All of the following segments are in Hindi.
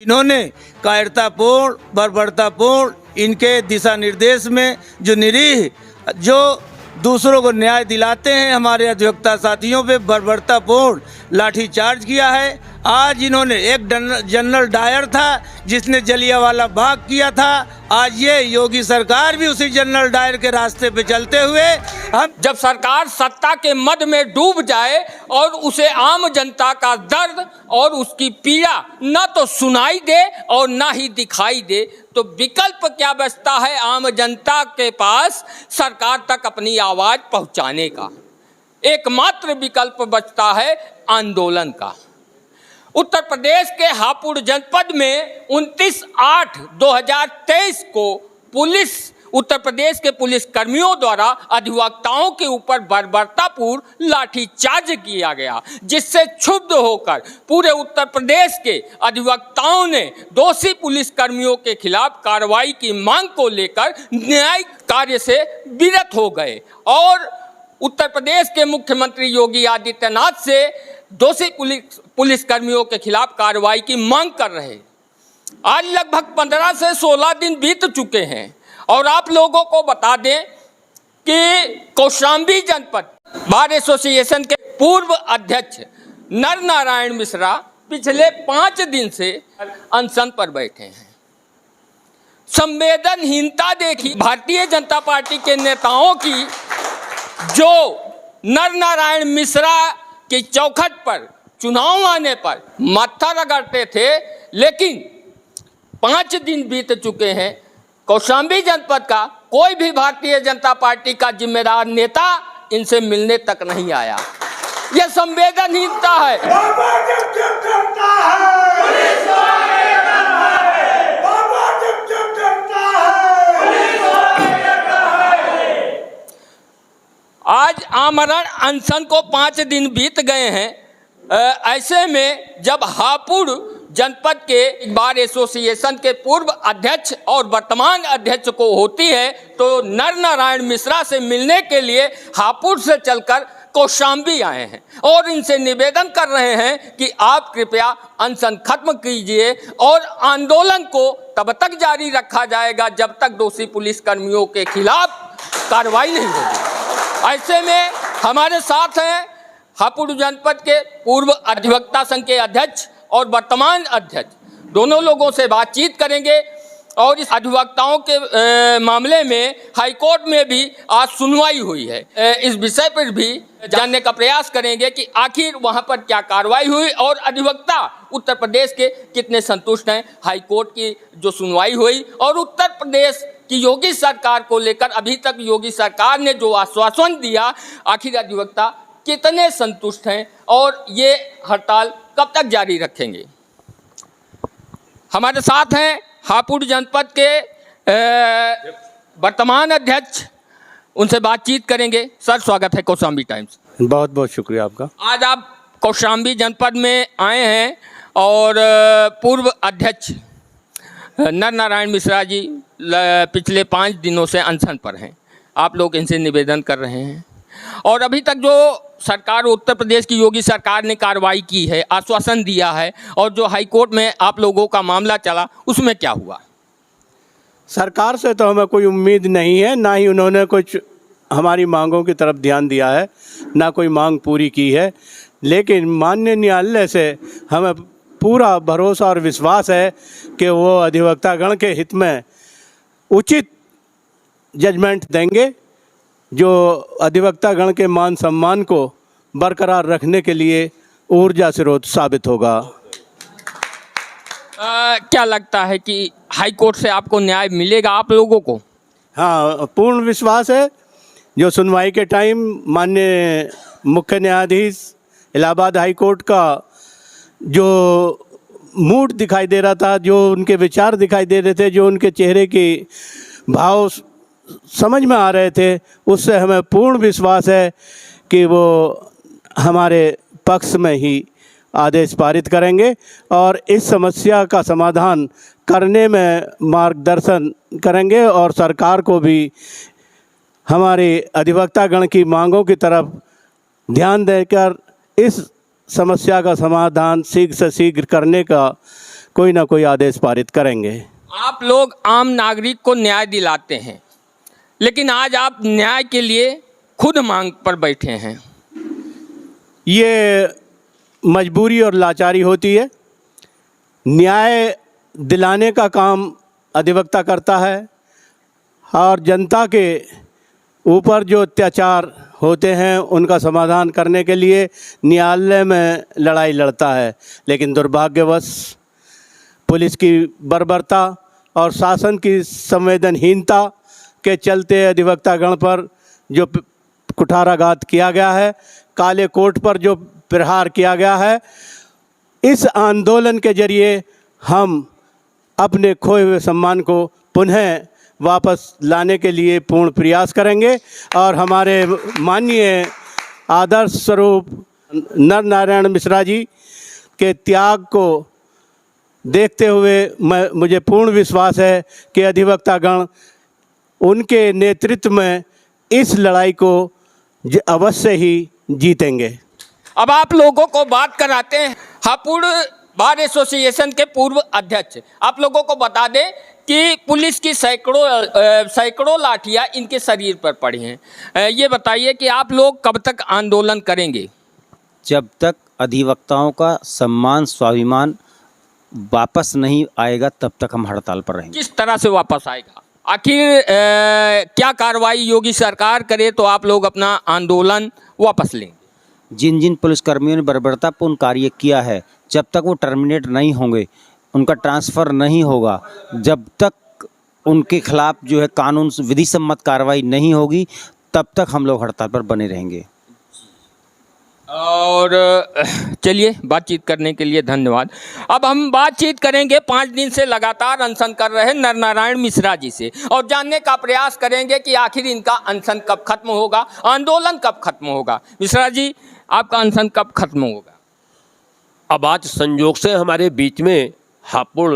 इन्होंने कायरतापूर्ण, बर्बरतापूर्ण इनके दिशा निर्देश में जो निरीह जो दूसरों को न्याय दिलाते हैं, हमारे अधिवक्ता साथियों पे बर्बरतापूर्ण लाठीचार्ज किया है। आज इन्होंने एक जनरल डायर था जिसने जलियांवाला बाग किया था, आज ये योगी सरकार भी उसी जनरल डायर के रास्ते पे चलते हुए हम जब सरकार सत्ता के मद में डूब जाए और उसे आम जनता का दर्द और उसकी पीड़ा न तो सुनाई दे और न ही दिखाई दे, तो विकल्प क्या बचता है आम जनता के पास सरकार तक अपनी आवाज पहुंचाने का? एकमात्र विकल्प बचता है आंदोलन का। उत्तर प्रदेश के हापुड़ जनपद में 29/8/2023 को उत्तर प्रदेश के पुलिस कर्मियों द्वारा अधिवक्ताओं के ऊपर बर्बरतापूर्ण लाठीचार्ज किया गया, जिससे क्षुब्ध होकर पूरे उत्तर प्रदेश के अधिवक्ताओं ने दोषी पुलिस कर्मियों के खिलाफ कार्रवाई की मांग को लेकर न्यायिक कार्य से विरत हो गए और उत्तर प्रदेश के मुख्यमंत्री योगी आदित्यनाथ से दोषी पुलिस कर्मियों के खिलाफ कार्रवाई की मांग कर रहे। आज लगभग 15 से 16 दिन बीत चुके हैं और आप लोगों को बता दें कि कौशाम्बी जनपद बार एसोसिएशन के पूर्व अध्यक्ष नर नारायण मिश्रा पिछले 5 दिन से अनशन पर बैठे हैं। संवेदनहीनता देखी भारतीय जनता पार्टी के नेताओं की, जो नर नारायण मिश्रा की चौखट पर चुनाव आने पर माथा रगड़ते थे, लेकिन 5 दिन बीत चुके हैं, कौशाम्बी जनपद का कोई भी भारतीय जनता पार्टी का जिम्मेदार नेता इनसे मिलने तक नहीं आया। यह संवेदनहीनता है। आज आमरण अनशन को 5 दिन बीत गए हैं। ऐसे में जब हापुड़ जनपद के बार एसोसिएशन के पूर्व अध्यक्ष और वर्तमान अध्यक्ष को होती है, तो नर नारायण मिश्रा से मिलने के लिए हापुड़ से चलकर कौशाम्बी आए हैं और इनसे निवेदन कर रहे हैं कि आप कृपया अनशन खत्म कीजिए और आंदोलन को तब तक जारी रखा जाएगा जब तक दोषी पुलिस कर्मियों के खिलाफ कार्रवाई नहीं होगी। ऐसे में हमारे साथ हैं हापुड़ जनपद के पूर्व अधिवक्ता संघ के अध्यक्ष और वर्तमान अध्यक्ष, दोनों लोगों से बातचीत करेंगे और इस अधिवक्ताओं के मामले में हाईकोर्ट में भी आज सुनवाई हुई है। इस विषय पर भी जानने का प्रयास करेंगे कि आखिर वहां पर क्या कार्रवाई हुई और अधिवक्ता उत्तर प्रदेश के कितने संतुष्ट हैं हाईकोर्ट की जो सुनवाई हुई, और उत्तर प्रदेश की योगी सरकार को लेकर अभी तक योगी सरकार ने जो आश्वासन दिया, आखिर अधिवक्ता कितने संतुष्ट हैं और ये हड़ताल कब तक जारी रखेंगे। हमारे साथ हैं हापुड़ जनपद के वर्तमान अध्यक्ष, उनसे बातचीत करेंगे। सर, स्वागत है कौशाम्बी टाइम्स। बहुत बहुत शुक्रिया आपका। आज आप कौशाम्बी जनपद में आए हैं और पूर्व अध्यक्ष नर नारायण मिश्रा जी पिछले 5 दिनों से अनशन पर हैं। आप लोग इनसे निवेदन कर रहे हैं और अभी तक जो सरकार उत्तर प्रदेश की योगी सरकार ने कार्रवाई की है, आश्वासन दिया है, और जो हाईकोर्ट में आप लोगों का मामला चला उसमें क्या हुआ? सरकार से तो हमें कोई उम्मीद नहीं है, ना ही उन्होंने कुछ हमारी मांगों की तरफ ध्यान दिया है, ना कोई मांग पूरी की है। लेकिन माननीय न्यायालय से हमें पूरा भरोसा और विश्वास है कि वो अधिवक्तागण के हित में उचित जजमेंट देंगे, जो अधिवक्तागण के मान सम्मान को बरकरार रखने के लिए ऊर्जा स्रोत साबित होगा। क्या लगता है कि हाईकोर्ट से आपको न्याय मिलेगा आप लोगों को? हाँ, पूर्ण विश्वास है। जो सुनवाई के टाइम माननीय मुख्य न्यायाधीश इलाहाबाद हाई कोर्ट का जो मूड दिखाई दे रहा था, जो उनके विचार दिखाई दे रहे थे, जो उनके चेहरे के भाव समझ में आ रहे थे, उससे हमें पूर्ण विश्वास है कि वो हमारे पक्ष में ही आदेश पारित करेंगे और इस समस्या का समाधान करने में मार्गदर्शन करेंगे और सरकार को भी हमारे अधिवक्तागण की मांगों की तरफ ध्यान देकर इस समस्या का समाधान शीघ्र से शीघ्र करने का कोई ना कोई आदेश पारित करेंगे। आप लोग आम नागरिक को न्याय दिलाते हैं, लेकिन आज आप न्याय के लिए खुद मांग पर बैठे हैं। ये मजबूरी और लाचारी होती है। न्याय दिलाने का काम अधिवक्ता करता है और जनता के ऊपर जो अत्याचार होते हैं उनका समाधान करने के लिए न्यायालय में लड़ाई लड़ता है। लेकिन दुर्भाग्यवश पुलिस की बर्बरता और शासन की संवेदनहीनता के चलते अधिवक्तागण पर जो कुठाराघात किया गया है, काले कोट पर जो प्रहार किया गया है, इस आंदोलन के जरिए हम अपने खोए हुए सम्मान को पुनः वापस लाने के लिए पूर्ण प्रयास करेंगे और हमारे माननीय आदर्श स्वरूप नर नारायण मिश्रा जी के त्याग को देखते हुए मुझे पूर्ण विश्वास है कि अधिवक्तागण उनके नेतृत्व में इस लड़ाई को अवश्य ही जीतेंगे। अब आप लोगों को बात कराते हैं हापुड़ बार एसोसिएशन के पूर्व अध्यक्ष। आप लोगों को बता दें कि पुलिस की सैकड़ों लाठियां इनके शरीर पर पड़ी हैं। ये बताइए कि आप लोग कब तक आंदोलन करेंगे? जब तक अधिवक्ताओं का सम्मान स्वाभिमान वापस नहीं आएगा तब तक हम हड़ताल पर रहेंगे। किस तरह से वापस आएगा? आखिर क्या कार्रवाई योगी सरकार करे तो आप लोग अपना आंदोलन वापस लेंगे? जिन जिन पुलिसकर्मियों ने बर्बरतापूर्ण कार्य किया है, जब तक वो टर्मिनेट नहीं होंगे, उनका ट्रांसफ़र नहीं होगा, जब तक उनके खिलाफ जो है कानून विधि सम्मत कार्रवाई नहीं होगी, तब तक हम लोग हड़ताल पर बने रहेंगे। और चलिए, बातचीत करने के लिए धन्यवाद। अब हम बातचीत करेंगे 5 दिन से लगातार अनशन कर रहे नर नारायण मिश्रा जी से और जानने का प्रयास करेंगे कि आखिर इनका अनशन कब खत्म होगा, आंदोलन कब खत्म होगा। मिश्रा जी, आपका अनशन कब खत्म होगा? अब आज संयोग से हमारे बीच में हापुड़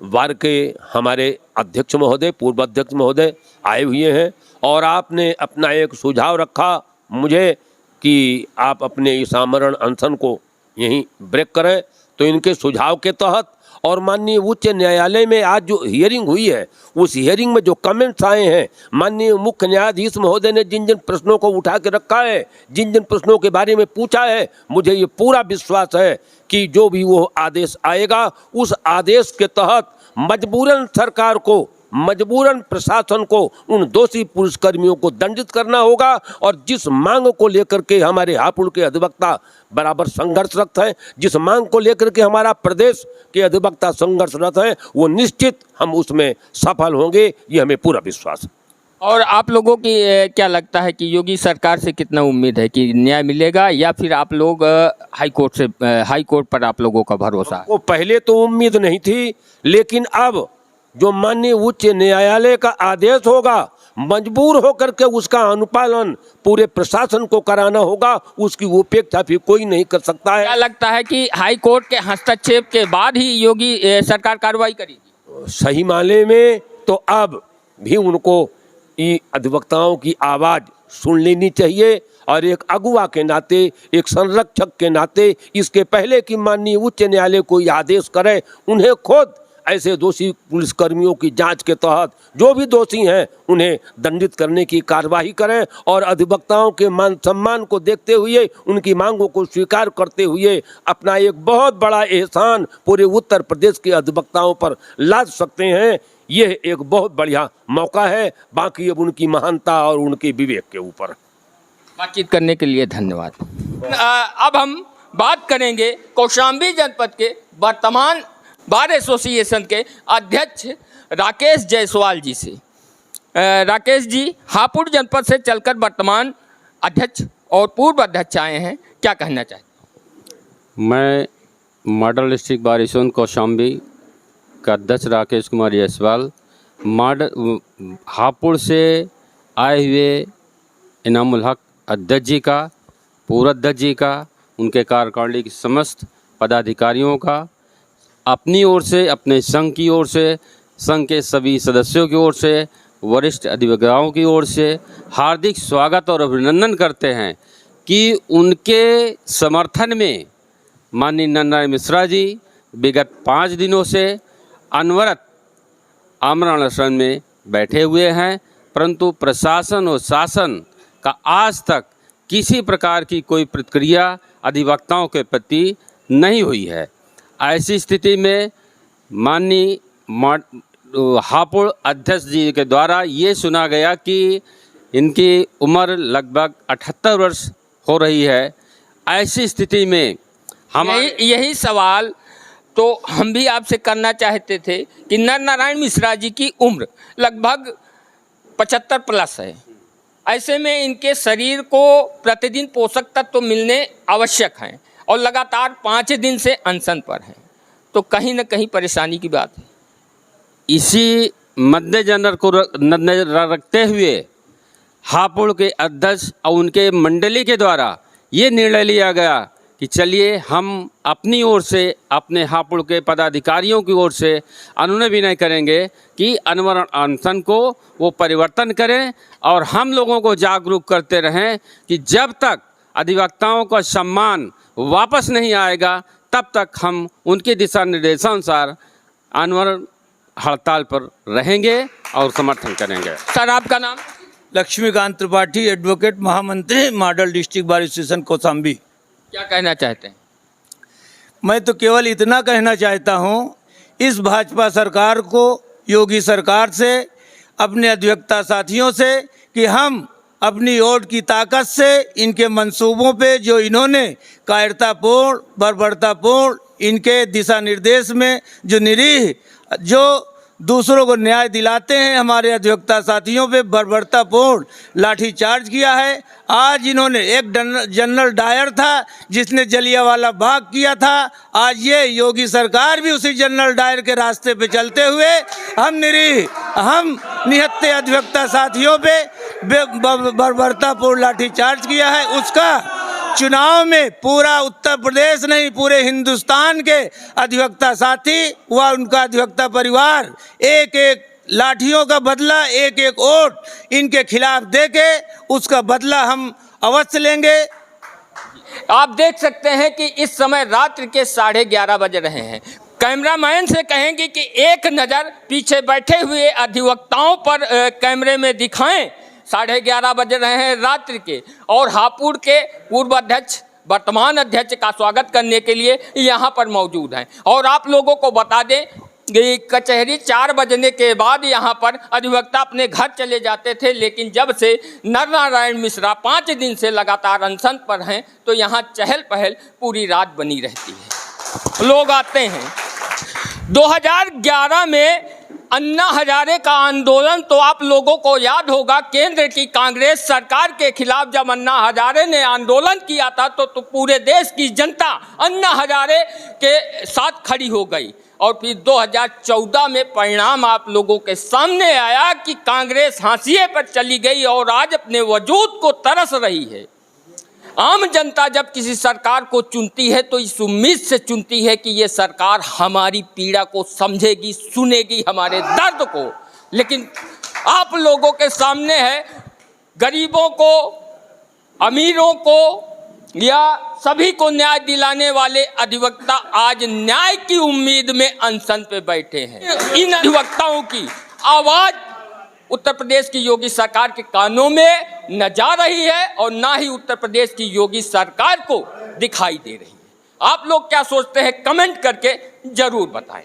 वार के हमारे अध्यक्ष महोदय, पूर्व अध्यक्ष महोदय आए हुए हैं और आपने अपना एक सुझाव रखा मुझे कि आप अपने इस आमरण अनशन को यहीं ब्रेक करें। तो इनके सुझाव के तहत और माननीय उच्च न्यायालय में आज जो हियरिंग हुई है, उस हियरिंग में जो कमेंट्स आए हैं, माननीय मुख्य न्यायाधीश महोदय ने जिन जिन प्रश्नों को उठा के रखा है, जिन जिन प्रश्नों के बारे में पूछा है, मुझे ये पूरा विश्वास है कि जो भी वो आदेश आएगा, उस आदेश के तहत मजबूरन सरकार को, मजबूरन प्रशासन को उन दोषी पुलिसकर्मियों को दंडित करना होगा। और जिस मांग को लेकर के हमारे हापुड़ के अधिवक्ता बराबर संघर्षरत हैं, जिस मांग को लेकर के हमारा प्रदेश के अधिवक्ता संघर्षरत हैं, वो निश्चित हम उसमें सफल होंगे, ये हमें पूरा विश्वास है। और आप लोगों की क्या लगता है कि योगी सरकार से कितना उम्मीद है कि न्याय मिलेगा, या फिर आप लोग हाई कोर्ट पर आप लोगों का भरोसा है? वो पहले तो उम्मीद नहीं थी, लेकिन अब जो माननीय उच्च न्यायालय का आदेश होगा, मजबूर होकर के उसका अनुपालन पूरे प्रशासन को कराना होगा, उसकी उपेक्षा फिर कोई नहीं कर सकता है। क्या लगता है कि हाई कोर्ट के हस्तक्षेप के बाद ही योगी सरकार कार्रवाई करेगी? सही मायने में तो अब भी उनको ये अधिवक्ताओं की आवाज़ सुन लेनी चाहिए और एक अगुवा के नाते, एक संरक्षक के नाते, इसके पहले कि माननीय उच्च न्यायालय कोई आदेश करे, उन्हें खुद ऐसे दोषी पुलिसकर्मियों की जांच के तहत जो भी दोषी हैं उन्हें दंडित करने की कार्रवाई करें और अधिवक्ताओं के मान सम्मान को देखते हुए, उनकी मांगों को स्वीकार करते हुए अपना एक बहुत बड़ा एहसान पूरे उत्तर प्रदेश के अधिवक्ताओं पर लाद सकते हैं। यह एक बहुत बढ़िया मौका है, बाकी अब उनकी महानता और उनके विवेक के ऊपर। बातचीत करने के लिए धन्यवाद। अब हम बात करेंगे कौशाम्बी जनपद के वर्तमान बार एसोसिएशन के अध्यक्ष राकेश जायसवाल जी से। राकेश जी, हापुड़ जनपद से चलकर वर्तमान अध्यक्ष और पूर्व अध्यक्ष आए हैं, क्या कहना चाहते? मैं model district bar association Kaushambi का अध्यक्ष राकेश कुमार जायसवाल हापुड़ से आए हुए इनामुल हक अध्यक्ष जी का, पूर्व अध्यक्ष जी का, उनके कार्यकारिणी के समस्त पदाधिकारियों का, अपनी ओर से, अपने संघ की ओर से, संघ के सभी सदस्यों की ओर से, वरिष्ठ अधिवक्ताओं की ओर से हार्दिक स्वागत और अभिनंदन करते हैं कि उनके समर्थन में माननीय नर नारायण मिश्रा जी, विगत 5 दिनों से अनवरत आमरण अनशन में बैठे हुए हैं, परंतु प्रशासन और शासन का आज तक किसी प्रकार की कोई प्रतिक्रिया अधिवक्ताओं के प्रति नहीं हुई है। ऐसी स्थिति में माननीय हापुड़ अध्यक्ष जी के द्वारा ये सुना गया कि इनकी उम्र लगभग 78 वर्ष हो रही है। ऐसी स्थिति में हम यही सवाल तो हम भी आपसे करना चाहते थे कि नर नारायण मिश्रा जी की उम्र लगभग 75 प्लस है। ऐसे में इनके शरीर को प्रतिदिन पोषक तत्व तो मिलने आवश्यक हैं और लगातार 5 दिन से अनशन पर हैं, तो कहीं न कहीं परेशानी की बात है। इसी मद्देनजर को नजर रखते हुए हापुड़ के अध्यक्ष और उनके मंडली के द्वारा ये निर्णय लिया गया कि चलिए हम अपनी ओर से, अपने हापुड़ के पदाधिकारियों की ओर से अनुनय विनय करेंगे कि अनशन अनशन को वो परिवर्तन करें और हम लोगों को जागरूक करते रहें कि जब तक अधिवक्ताओं का सम्मान वापस नहीं आएगा तब तक हम उनके दिशा निर्देशानुसार अनशन हड़ताल पर रहेंगे और समर्थन करेंगे। सर, आपका नाम? लक्ष्मीकांत त्रिपाठी, एडवोकेट, महामंत्री, model district bar association Kaushambi. क्या कहना चाहते हैं? मैं तो केवल इतना कहना चाहता हूं, इस भाजपा सरकार को, योगी सरकार से, अपने अधिवक्ता साथियों से कि हम अपनी वोट की ताकत से इनके मंसूबों पे जो इन्होंने कायरतापूर्ण, बर्बरतापूर्ण इनके दिशा निर्देश में जो निरीह जो दूसरों को न्याय दिलाते हैं हमारे अधिवक्ता साथियों पे बर्बरतापूर्ण लाठीचार्ज किया है। आज इन्होंने एक जनरल डायर था जिसने जलियांवाला बाग किया था, आज ये योगी सरकार भी उसी जनरल डायर के रास्ते पे चलते हुए हम निहत्थे अधिवक्ता साथियों पे बर्बरतापूर्ण लाठीचार्ज किया है। उसका चुनाव में पूरा उत्तर प्रदेश नहीं, पूरे हिंदुस्तान के अधिवक्ता साथी व उनका अधिवक्ता परिवार एक एक लाठियों का बदला, एक एक वोट इनके खिलाफ देके उसका बदला हम अवश्य लेंगे। आप देख सकते हैं कि इस समय रात्रि के 11:30 बज रहे हैं। कैमरामैन से कहेंगे कि एक नज़र पीछे बैठे हुए अधिवक्ताओं पर कैमरे में दिखाएं। 11:30 बज रहे हैं रात्रि के और हापुड़ के पूर्व अध्यक्ष, वर्तमान अध्यक्ष का स्वागत करने के लिए यहाँ पर मौजूद हैं। और आप लोगों को बता दें कि कचहरी 4 बजने के बाद यहाँ पर अधिवक्ता अपने घर चले जाते थे, लेकिन जब से नर नारायण मिश्रा 5 दिन से लगातार अनशन पर हैं तो यहाँ चहल पहल पूरी रात बनी रहती है, लोग आते हैं। 2011 में अन्ना हजारे का आंदोलन तो आप लोगों को याद होगा, केंद्र की कांग्रेस सरकार के खिलाफ जब अन्ना हजारे ने आंदोलन किया था तो पूरे देश की जनता अन्ना हजारे के साथ खड़ी हो गई। और फिर 2014 में परिणाम आप लोगों के सामने आया कि कांग्रेस हाशिए पर चली गई और आज अपने वजूद को तरस रही है। आम जनता जब किसी सरकार को चुनती है तो इस उम्मीद से चुनती है कि ये सरकार हमारी पीड़ा को समझेगी, सुनेगी, हमारे दर्द को। लेकिन आप लोगों के सामने है, गरीबों को, अमीरों को या सभी को न्याय दिलाने वाले अधिवक्ता आज न्याय की उम्मीद में अनशन पे बैठे हैं। इन अधिवक्ताओं की आवाज़ उत्तर प्रदेश की योगी सरकार के कानों में न जा रही है और ना ही उत्तर प्रदेश की योगी सरकार को दिखाई दे रही है। आप लोग क्या सोचते हैं, कमेंट करके जरूर बताएं।